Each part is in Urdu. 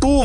2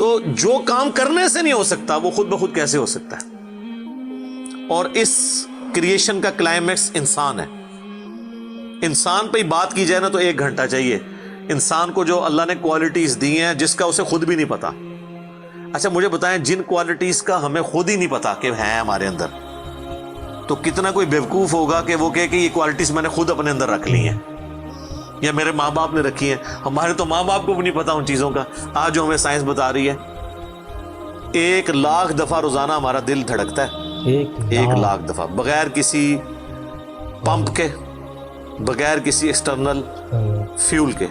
تو جو کام کرنے سے نہیں ہو سکتا وہ خود بخود کیسے ہو سکتا ہے؟ اور اس کریشن کا کلائمیکس انسان ہے. انسان پہ ہی بات کی جائے نا تو 1 گھنٹہ چاہیے. انسان کو جو اللہ نے کوالٹیز دی ہیں جس کا اسے خود بھی نہیں پتا. اچھا مجھے بتائیں جن کوالٹیز کا ہمیں خود ہی نہیں پتا کہ ہیں ہمارے اندر, تو کتنا کوئی بیوقوف ہوگا کہ وہ کہے کہ یہ کوالٹیز میں نے خود اپنے اندر رکھ لی ہیں یا میرے ماں باپ نے رکھی ہیں. ہمارے تو ماں باپ کو بھی نہیں پتا ان چیزوں کا. آج جو ہمیں سائنس بتا رہی ہے 1,00,000 دفعہ روزانہ ہمارا دل دھڑکتا ہے. 1,00,000 دفعہ بغیر کسی پمپ کے, بغیر کسی ایکسٹرنل فیول کے.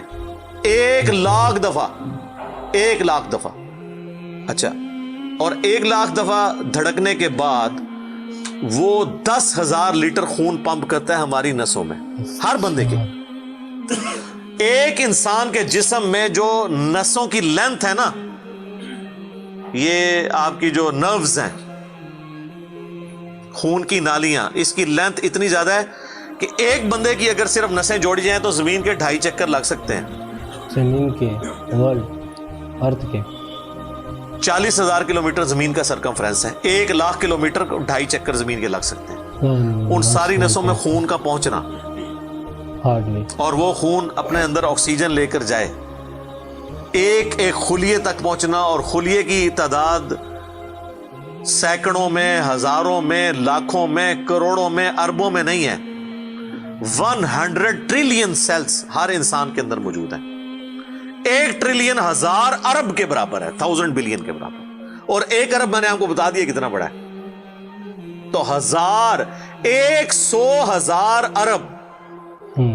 1,00,000 دفعہ, 1,00,000 دفعہ. اچھا, اور 1,00,000 دفعہ دھڑکنے کے بعد وہ 10,000 لیٹر خون پمپ کرتا ہے ہماری نسوں میں, ہر بندے کے. ایک انسان کے جسم میں جو نسوں کی لینتھ ہے نا, یہ آپ کی جو نروز ہیں, خون کی نالیاں, اس کی لینتھ اتنی زیادہ ہے کہ ایک بندے کی اگر صرف نسیں جوڑی جائیں تو زمین کے 2.5 چکر لگ سکتے ہیں. زمین کے, ارتھ کے 40,000 کلومیٹر زمین کا سرکمفرنس ہے. 1,00,000 کلومیٹر 2.5 چکر زمین کے لگ سکتے ہیں. ان ساری نسوں میں خون کا پہنچنا, اور وہ خون اپنے اندر آکسیجن لے کر جائے, ایک ایک خلیے تک پہنچنا, اور خلیے کی تعداد سینکڑوں میں, ہزاروں میں, لاکھوں میں, کروڑوں میں, اربوں میں نہیں ہے. 100 ٹریلین سیلز ہر انسان کے اندر موجود ہیں. 1 ٹریلین 1000 ارب کے برابر ہے, 1000 بلین کے برابر. اور 1 ارب میں نے آپ کو بتا دیا کتنا بڑا ہے. تو 100,000 ارب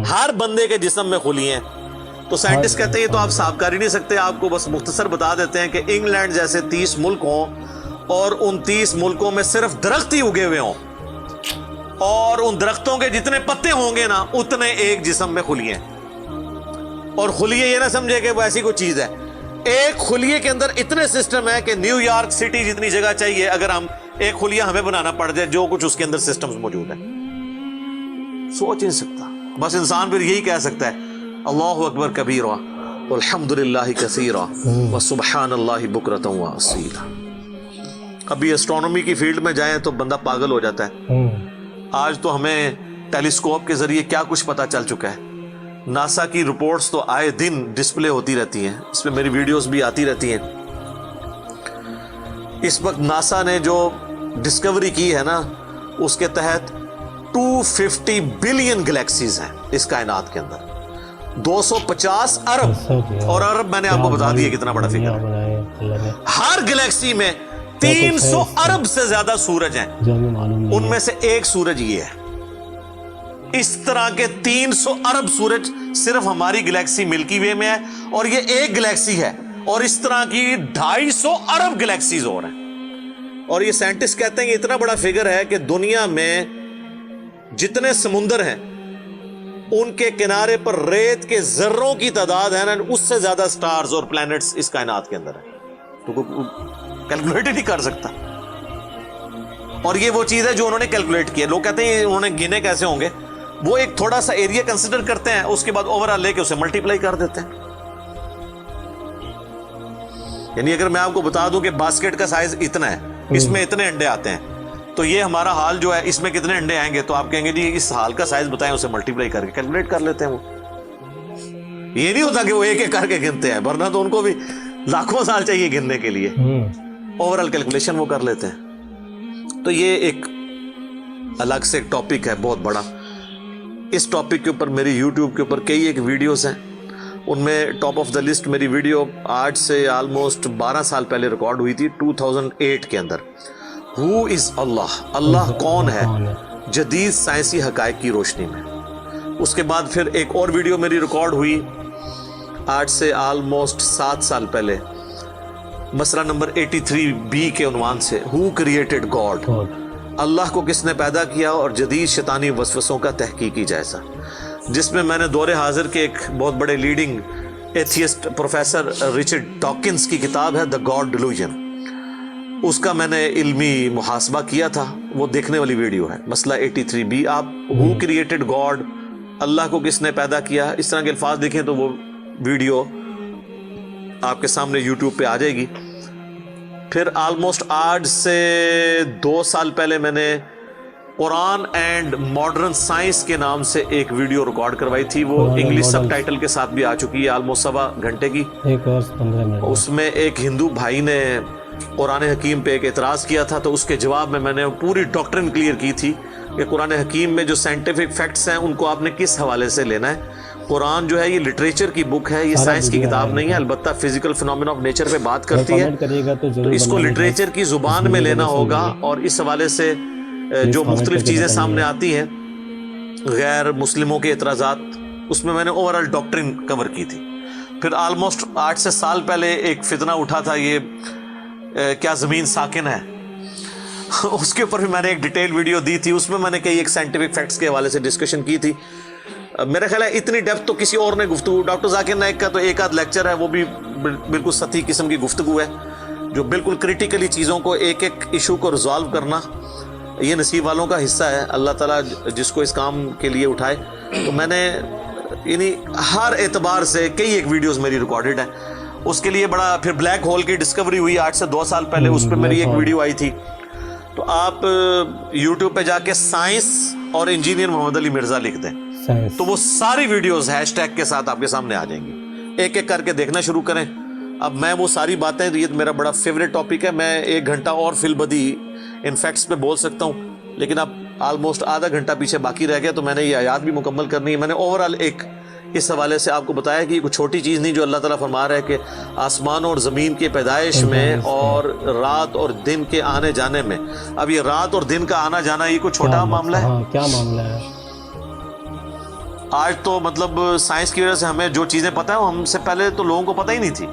ہر بندے کے جسم میں خلی ہیں. تو سائنٹسٹ کہتے ہیں یہ تو آپ صاف کر ہی نہیں سکتے. آپ کو بس مختصر بتا دیتے ہیں کہ انگلینڈ جیسے 30 ملک ہوں, اور ان 30 ملکوں میں صرف درخت ہی اگے ہوئے ہوں, اور ان درختوں کے جتنے پتے ہوں گے نا اتنے ایک جسم میں خلیے ہیں. اور خلیے یہ نہ سمجھے کہ وہ ایسی کوئی چیز ہے. ایک خلیے کے اندر اتنے سسٹم ہے کہ نیو یارک سٹی جتنی جگہ چاہیے, اگر ہم ایک خلیہ ہمیں بنانا پڑ جائے, جو کچھ اس کے اندر سسٹمز موجود ہیں. سوچ نہیں سکتا. بس انسان پھر یہی کہہ سکتا ہے اللہ اکبر کبیرا والحمد للہ کثیرا وسبحان اللہ بکرۃ واصیلا. ابھی اسٹرانومی کی فیلڈ میں جائیں تو بندہ پاگل ہو جاتا ہے. آج تو ہمیں ٹیلیسکوپ کے ذریعے کیا کچھ پتا چل چکا ہے. ناسا کی رپورٹس تو آئے دن ڈسپلے ہوتی رہتی ہیں, اس پہ میری ویڈیوز بھی آتی رہتی ہیں. اس وقت ناسا نے جو ڈسکوری کی ہے نا, اس کے تحت 250 بلین گلیکسیز ہیں اس کائنات کے اندر. 250 ارب, اور ارب میں نے آپ کو بتا دیا کتنا بڑا فگر ہے. ہر گلیکسی میں 300 ارب سے زیادہ سورج ہیں, ان میں سے ایک سورج یہ ہے. اس طرح کے 300 ارب سورج صرف ہماری گلیکسی ملکی وے میں ہے, اور یہ ایک گلیکسی ہے, اور اس طرح کی 250 ارب گلیکسیز اور ہیں. اور یہ سائنٹسٹ کہتے ہیں کہ اتنا بڑا فگر ہے کہ دنیا میں جتنے سمندر ہیں ان کے کنارے پر ریت کے ذروں کی تعداد ہے نا, اس سے زیادہ سٹارز اور پلانٹس اس کائنات کے اندر ہیں. تو کیلکولیٹ ہی نہیں کر سکتا. اور یہ وہ چیز ہے جو انہوں نے کیلکولیٹ کی ہے. لوگ کہتے ہیں انہوں نے گنے کیسے ہوں گے. وہ ایک تھوڑا سا ایریا کنسیڈر کرتے ہیں, اس کے بعد اوور آل لے کے اسے ملٹیپلائی کر دیتے ہیں. یعنی اگر میں آپ کو بتا دوں کہ باسکٹ کا سائز اتنا ہے, اس میں اتنے انڈے آتے ہیں, تو یہ ہمارا حال جو ہے اس میں کتنے انڈے آئیں گے, تو آپ کہیں گے جی اس حال کا سائز بتائیں, اسے ملٹیپلائی کر کے کیلکولیٹ کر لیتے ہیں. وہ یہ نہیں ہوتا کہ وہ ایک ایک کر کے گنتے ہیں, ورنہ تو ان کو بھی لاکھوں سال چاہیے گننے کے لیے. اوور آل کیلکولیشن وہ کر لیتے ہیں. تو یہ ایک الگ سے ایک ٹاپک ہے بہت بڑا. اس ٹاپک کے اوپر میری یوٹیوب کے اوپر کئی ایک ویڈیوز ہیں. ان میں ٹاپ آف دا لسٹ میری ویڈیو آج سے آلموسٹ 12 سال پہلے ریکارڈ ہوئی تھی 2008 کے اندر. ہو از اللہ, اللہ کون ہے جدید سائنسی حقائق کی روشنی میں. اس کے بعد پھر ایک اور ویڈیو میری ریکارڈ ہوئی آج سے آلموسٹ 7 سال پہلے, مسئلہ نمبر 83B کے عنوان سے, ہو کریٹڈ گاڈ, اللہ کو کس نے پیدا کیا اور جدید شیطانی وسوسوں کا تحقیقی جائزہ, جس میں میں نے دور حاضر کے ایک بہت بڑے leading atheist professor Richard Dawkins کی کتاب ہے دا گاڈ ڈیلوژن, اس کا میں نے علمی محاسبہ کیا تھا. وہ دیکھنے والی ویڈیو ہے, مسئلہ 83B. آپ ہو کریٹڈ گاڈ, اللہ کو کس نے پیدا کیا, اس طرح کے الفاظ دیکھیں تو وہ ویڈیو آپ کے سامنے یوٹیوب پہ آ جائے گی. پھر آلموسٹ آج سے 2 سال پہلے میں نے قرآن اینڈ ماڈرن سائنس کے نام سے ایک ویڈیو ریکارڈ کروائی تھی، وہ انگلش سب ٹائٹل کے ساتھ بھی آ چکی ہے، آلموسٹ 1.25 گھنٹے کی۔ 1 اور 15 منٹ۔ اس میں ایک ہندو بھائی نے قرآن حکیم پہ ایک اعتراض کیا تھا، تو اس کے جواب میں نے پوری ڈاکٹرن کلیئر کی تھی کہ قرآن حکیم میں جو سائنٹیفک فیکٹس ہیں ان کو آپ نے کس حوالے سے لینا ہے۔ قرآن جو ہے یہ لٹریچر کی بک ہے، یہ سائنس کی کتاب نہیں ہے، البتہ فزیکل فینومینا آف نیچر پہ بات کرتی ہے، تو اس کو لٹریچر کی زبان میں لینا ہوگا۔ اور اس حوالے سے جو مختلف چیزیں سامنے آتی ہیں غیر مسلموں کے اعتراضات، اس میں نے اوورال ڈاکٹرن کور کی تھی۔ پھر آلموسٹ 8 سے سال پہلے ایک فتنہ اٹھا تھا، یہ کیا زمین ساکن ہے، اس کے اوپر بھی میں نے ایک ڈیٹیل ویڈیو دی تھی، اس میں نے کئی ایک سائنٹیفک فیکٹس کے حوالے سے ڈسکشن کی تھی۔ میرا خیال ہے اتنی ڈیپتھ تو کسی اور نے گفتگو، ڈاکٹر ذاکر نائک کا تو ایک آدھ لیکچر ہے، وہ بھی بالکل سطحی قسم کی گفتگو ہے، جو بالکل کریٹیکلی چیزوں کو ایک ایک ایشو کو ریزالو کرنا یہ نصیب والوں کا حصہ ہے، اللہ تعالیٰ جس کو اس کام کے لیے اٹھائے۔ تو میں نے یعنی ہر اعتبار سے کئی ایک ویڈیوز میری ریکارڈڈ ہیں، اس کے لیے بڑا۔ پھر بلیک ہول کی ڈسکوری ہوئی 8 سے 2 سال پہلے، اس پہ میری ایک ویڈیو آئی تھی، تو آپ یوٹیوب پہ جا کے سائنس اور انجینئر محمد علی مرزا لکھ دیں تو وہ ساری ویڈیوز ہیش ٹیگ کے ساتھ آپ کے سامنے آ جائیں گی، ایک ایک کر کے دیکھنا شروع کریں۔ اب میں وہ ساری باتیں، یہ میرا بڑا فیوریٹ ٹاپک ہے، میں 1 گھنٹہ اور فی البدی ان فیکٹس پہ بول سکتا ہوں، لیکن اب آلموسٹ آدھا گھنٹہ پیچھے باقی رہ گیا، تو میں نے یہ آیات بھی مکمل کرنی ہے۔ میں نے اوورال ایک اس حوالے سے آپ کو بتایا کہ یہ کوئی چھوٹی چیز نہیں جو اللہ تعالیٰ فرما رہا ہے کہ آسمانوں اور زمین کے پیدائش میں اور رات اور دن کے آنے جانے میں۔ اب یہ رات اور دن کا آنا جانا یہ کوئی چھوٹا معاملہ ہے؟ کیا معاملہ ہے؟ آج تو مطلب سائنس کی وجہ سے ہمیں جو چیزیں پتہ ہیں ہم سے پہلے تو لوگوں کو پتہ ہی نہیں تھی،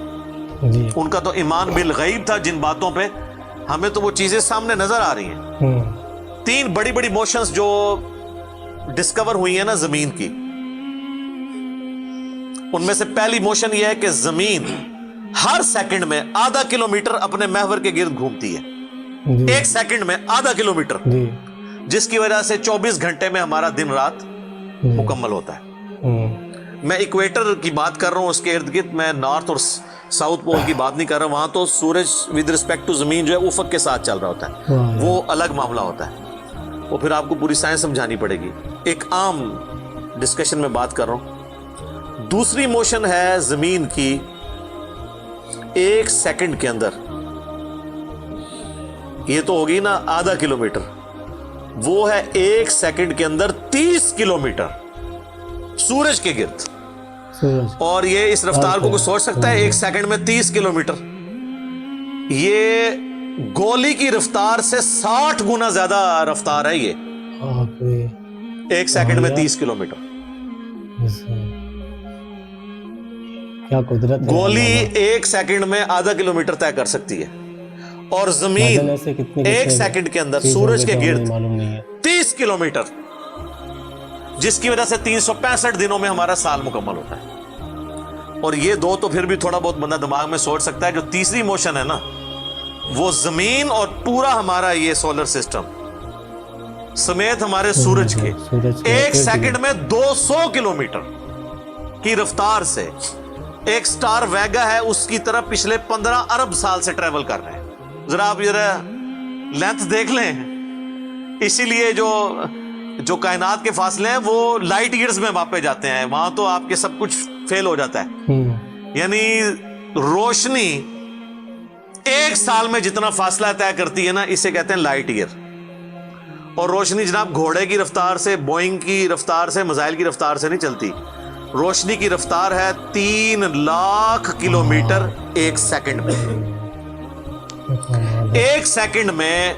ان کا تو ایمان بالغیب تھا جن باتوں پہ، ہمیں تو وہ چیزیں سامنے نظر آ رہی ہیں۔ 3 بڑی بڑی موشنز جو ڈسکور ہوئی ہیں نا زمین کی، ان میں سے پہلی موشن یہ ہے کہ زمین ہر سیکنڈ میں ½ کلومیٹر اپنے محور کے گرد گھومتی ہے، 1 سیکنڈ میں ½ کلومیٹر، جس کی وجہ سے 24 گھنٹے میں ہمارا دن رات مکمل ہوتا ہے۔ میں ایکویٹر کی بات کر رہا ہوں، اس کے ارد گرد، میں نارتھ اور ساؤتھ پول کی بات نہیں کر رہا ہوں، وہاں تو سورج ود رسپیکٹ ٹو زمین جو ہے افق کے ساتھ چل رہا ہوتا ہے، وہ الگ معاملہ ہوتا ہے، وہ پھر آپ کو پوری سائنس سمجھانی پڑے گی، ایک عام ڈسکشن میں بات کر رہا ہوں۔ دوسری موشن ہے زمین کی 1 سیکنڈ کے اندر، یہ تو ہوگی نا ½ کلومیٹر، وہ ہے 1 سیکنڈ کے اندر 30 کلومیٹر سورج کے گرد۔ اور یہ اس رفتار کو کوئی سوچ سکتا ہے؟ 1 سیکنڈ میں 30 کلومیٹر، یہ گولی کی رفتار سے 60 گنا زیادہ رفتار ہے یہ، 1 سیکنڈ میں 30 کلومیٹر۔ کیا قدرت ہے، گولی 1 سیکنڈ میں ½ کلومیٹر طے کر سکتی ہے، اور زمین 1 سیکنڈ کے اندر سورج کے گرد 30 کلومیٹر، جس کی وجہ سے 365 دنوں میں ہمارا سال مکمل ہوتا ہے۔ اور یہ 2 تو پھر بھی تھوڑا بہت بندہ دماغ میں سوچ سکتا ہے، جو تیسری موشن ہے نا، وہ زمین اور پورا ہمارا یہ سولر سسٹم سمیت ہمارے سورج کے 1 سیکنڈ میں 200 کلومیٹر کی رفتار سے ایک سٹار ویگا ہے، اس کی طرف پچھلے 15 ارب سال سے ٹریول کر رہے ہیں۔ ذرا آپ لینتھ دیکھ لیں، اسی لیے جو کائنات کے فاصلے ہیں وہ لائٹ ایئرز میں ماپے جاتے ہیں، وہاں تو آپ کے سب کچھ فیل ہو جاتا ہے۔ یعنی روشنی 1 سال میں جتنا فاصلہ طے کرتی ہے نا، اسے کہتے ہیں لائٹ ایئر۔ اور روشنی جناب گھوڑے کی رفتار سے، بوئنگ کی رفتار سے، میزائل کی رفتار سے نہیں چلتی، روشنی کی رفتار ہے 3 لاکھ کلومیٹر 1 سیکنڈ میں۔ 1 سیکنڈ میں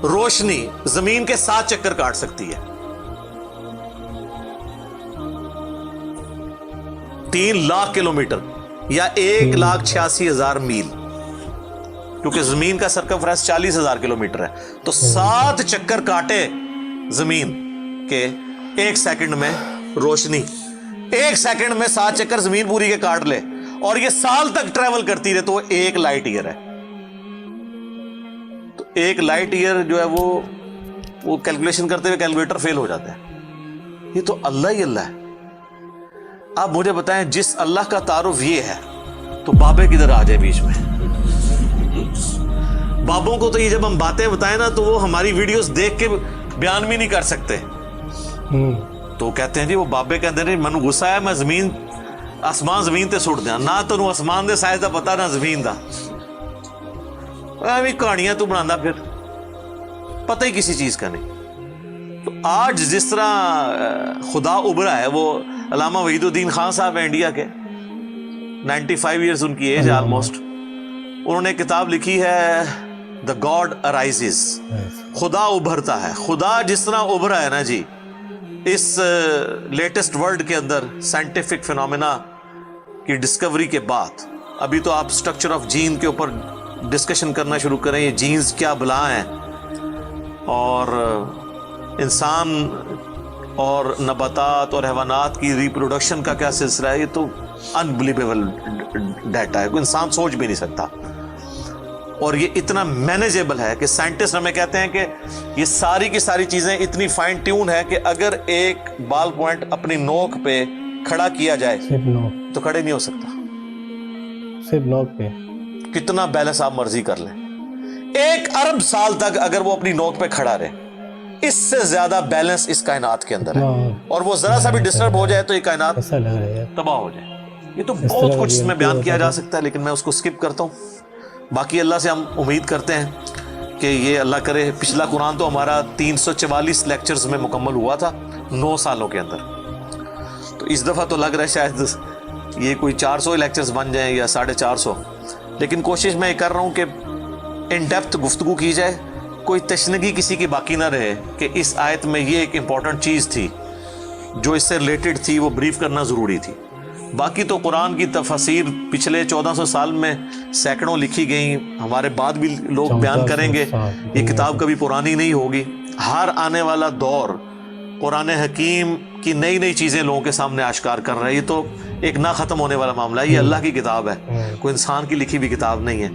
روشنی زمین کے 7 چکر کاٹ سکتی ہے، 3 لاکھ کلومیٹر یا 1,86,000 میل، کیونکہ زمین کا سرکمفرنس 40,000 کلومیٹر ہے، تو 7 چکر کاٹے زمین کے 1 سیکنڈ میں روشنی، 1 سیکنڈ میں 7 چکر زمین پوری کے کاٹ لے، اور یہ سال تک ٹریول کرتی رہے، تو وہ 1 لائٹ ایئر ہے۔ تو 1 لائٹ ایئر جو ہے وہ کیلکولیشن کرتے ہوئے کیلکولیٹر فیل ہو جاتا ہے۔ یہ تو اللہ ہی اللہ ہے۔ آپ مجھے بتائیں، جس اللہ کا تعارف یہ ہے تو بابے کدھر آ جائے بیچ میں؟ بابوں کو تو یہ جب ہم باتیں بتائیں نا تو وہ ہماری ویڈیوز دیکھ کے بیان بھی نہیں کر سکتے. تو کہتے ہیں جی وہ بابے کہتے ہیں من غصہ ہے میں زمین آسمان زمین تے سٹ دیا نہ تو آسمان دے سائز دا پتا نہ زمین دا ایویں کہانیاں تو بنانا پھر پتہ ہی کسی چیز کا نہیں. تو آج جس طرح خدا ابھرا ہے وہ علامہ وحید الدین خان صاحب ہیں انڈیا کے 95 ایئرز ان کی ایج ہے آلموسٹ. انہوں نے کتاب لکھی ہے دا گاڈ ارائزز خدا ابھرتا ہے. خدا جس طرح ابھرا ہے نا جی اس لیٹسٹ ورلڈ کے اندر سائنٹیفک فینومینا کی ڈسکوری کے بعد ابھی تو آپ سٹرکچر آف جین کے اوپر ڈسکشن کرنا شروع کریں یہ جینز کیا بلا ہیں اور انسان اور نباتات اور حیوانات کی ریپروڈکشن کا کیا سلسلہ ہے. یہ تو انبلیویبل ڈیٹا ہے کوئی انسان سوچ بھی نہیں سکتا اور یہ اتنا مینیجیبل ہے کہ سائنٹسٹ ہمیں کہتے ہیں کہ یہ ساری کی ساری چیزیں اتنی فائن ٹیون ہے کہ اگر ایک بال پوائنٹ اپنی نوک پہ کھڑا کیا جائے تو کھڑے نہیں ہو سکتا. صرف نوک پہ کتنا بیلنس آپ مرضی کر لیں 1 ارب سال تک اگر وہ اپنی نوک پہ کھڑا رہے اس سے زیادہ بیلنس اس کائنات کے اندر ہے اور وہ ذرا سا بھی ڈسٹرب ہو جائے تو یہ کائنات تباہ ہو جائے. یہ تو بہت کچھ اس میں بیان کیا جا سکتا ہے لیکن میں اس کو سکپ کرتا ہوں. باقی اللہ سے ہم امید کرتے ہیں کہ یہ اللہ کرے. پچھلا قرآن تو ہمارا 344 لیکچرز میں مکمل ہوا تھا 9 سالوں کے اندر. تو اس دفعہ تو لگ رہا ہے شاید یہ کوئی 400 لیکچرز بن جائیں یا 450. لیکن کوشش میں یہ کر رہا ہوں کہ ان ڈیپتھ گفتگو کی جائے کوئی تشنگی کسی کی باقی نہ رہے کہ اس آیت میں یہ ایک امپورٹنٹ چیز تھی جو اس سے ریلیٹڈ تھی وہ بریف کرنا ضروری تھی. باقی تو قرآن کی تفاسیر پچھلے 1400 سال میں سینکڑوں لکھی گئیں ہمارے بعد بھی لوگ بیان کریں گے. یہ کتاب کبھی پرانی نہیں ہوگی. ہر آنے والا دور قرآن حکیم کی نئی نئی چیزیں لوگوں کے سامنے آشکار کر رہا ہے. یہ تو ایک نہ ختم ہونے والا معاملہ ہے. یہ اللہ کی کتاب ہے کوئی انسان کی لکھی ہوئی کتاب نہیں ہے.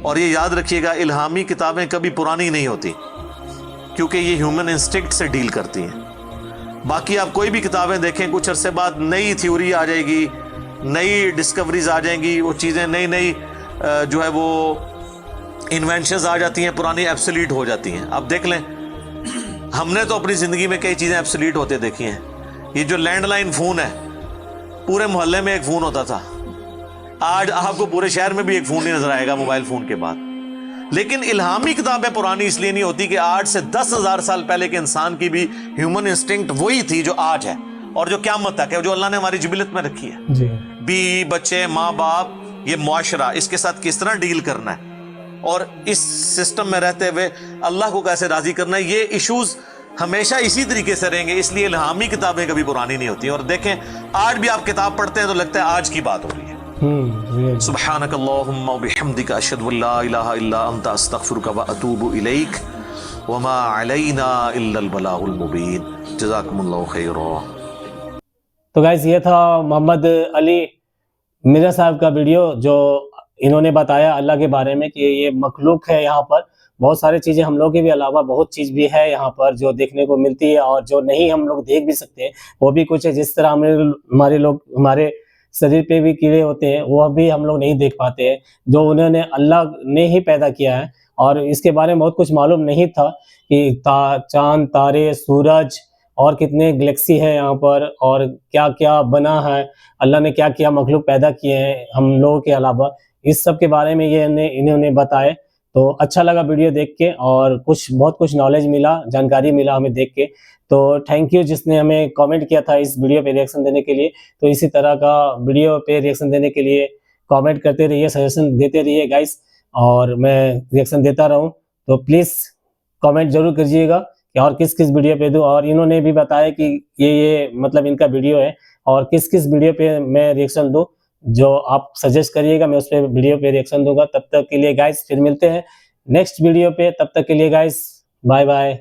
اور یہ یاد رکھیے گا الہامی کتابیں کبھی پرانی نہیں ہوتی کیونکہ یہ ہیومن انسٹنکٹ سے ڈیل کرتی ہیں. باقی آپ کوئی بھی کتابیں دیکھیں کچھ عرصے بعد نئی تھیوری آ جائے گی نئی ڈسکوریز آ جائیں گی وہ چیزیں نئی جو ہے وہ انوینشنز آ جاتی ہیں پرانی ایبسلیٹ ہو جاتی ہیں. آپ دیکھ لیں ہم نے تو اپنی زندگی میں کئی چیزیں ایبسلیٹ ہوتے دیکھی ہیں. یہ جو لینڈ لائن فون ہے پورے محلے میں ایک فون ہوتا تھا. آج آپ کو پورے شہر میں بھی ایک فون نہیں نظر آئے گا موبائل فون کے بعد. لیکن الہامی کتابیں پرانی اس لیے نہیں ہوتی کہ آج سے 10,000 سال پہلے کے انسان کی بھی ہیومن انسٹنکٹ وہی تھی جو آج ہے اور جو قیامت تک ہے جو اللہ نے ہماری جبلت میں رکھی ہے. بیوی بچے ماں باپ یہ معاشرہ اس کے ساتھ کس طرح ڈیل کرنا ہے اور اس سسٹم میں رہتے ہوئے اللہ کو کیسے راضی کرنا ہے یہ ایشوز ہمیشہ اسی طریقے سے رہیں گے. اس لیے الہامی کتابیں کبھی پرانی نہیں ہوتی. اور دیکھیں آج بھی آپ کتاب پڑھتے ہیں تو لگتا ہے آج کی بات ہو رہی ہے. سبحانک اللہم و بحمدک اشہد ان لا الہ الا انت استغفرک و اتوب الیک وما علینا الا البلاغ المبین. جزاکم اللہ خیرا. تو گائز یہ تھا محمد علی مرزا صاحب کا ویڈیو جو انہوں نے بتایا اللہ کے بارے میں کہ یہ مخلوق ہے. یہاں پر بہت ساری چیزیں ہم لوگ کے بھی علاوہ بہت چیز بھی ہے یہاں پر جو دیکھنے کو ملتی ہے اور جو نہیں ہم لوگ دیکھ بھی سکتے ہیں وہ بھی کچھ ہے. جس طرح ہمارے شریر پہ بھی کیڑے ہوتے ہیں وہ بھی ہم لوگ نہیں دیکھ پاتے ہیں جو انہوں نے اللہ نے ہی پیدا کیا ہے. اور اس کے بارے میں بہت کچھ معلوم نہیں تھا کہ چاند تارے سورج اور کتنے گلیکسی ہے یہاں پر اور کیا کیا بنا ہے اللہ نے کیا کیا مخلوق پیدا کیے ہیں ہم لوگوں کے علاوہ. اس سب کے بارے میں یہ انہوں نے بتائے تو اچھا لگا ویڈیو دیکھ کے اور بہت کچھ نالج ملا جانکاری ملا ہمیں دیکھ کے. تو تھینک یو جس نے ہمیں کامنٹ کیا تھا اس ویڈیو پہ ریئیکشن دینے کے لیے. تو اسی طرح کا ویڈیو پہ ریئیکشن دینے کے لیے کامنٹ کرتے رہیے سجیشن دیتے رہیے گائز اور میں ریئیکشن دیتا رہوں. تو پلیز کامنٹ ضرور کیجیے گا کہ اور کس ویڈیو پہ دوں. اور انہوں نے بھی بتایا کہ یہ مطلب ان کا ویڈیو ہے اور کس ویڈیو پہ میں ریئیکشن دوں جو آپ سجیسٹ کریے گا میں اس پہ ویڈیو پہ ریئیکشن دوں گا. تب تک کے لیے گائز پھر ملتے ہیں نیکسٹ ویڈیو پہ. تب تک کے لیے گائز بائے بائے.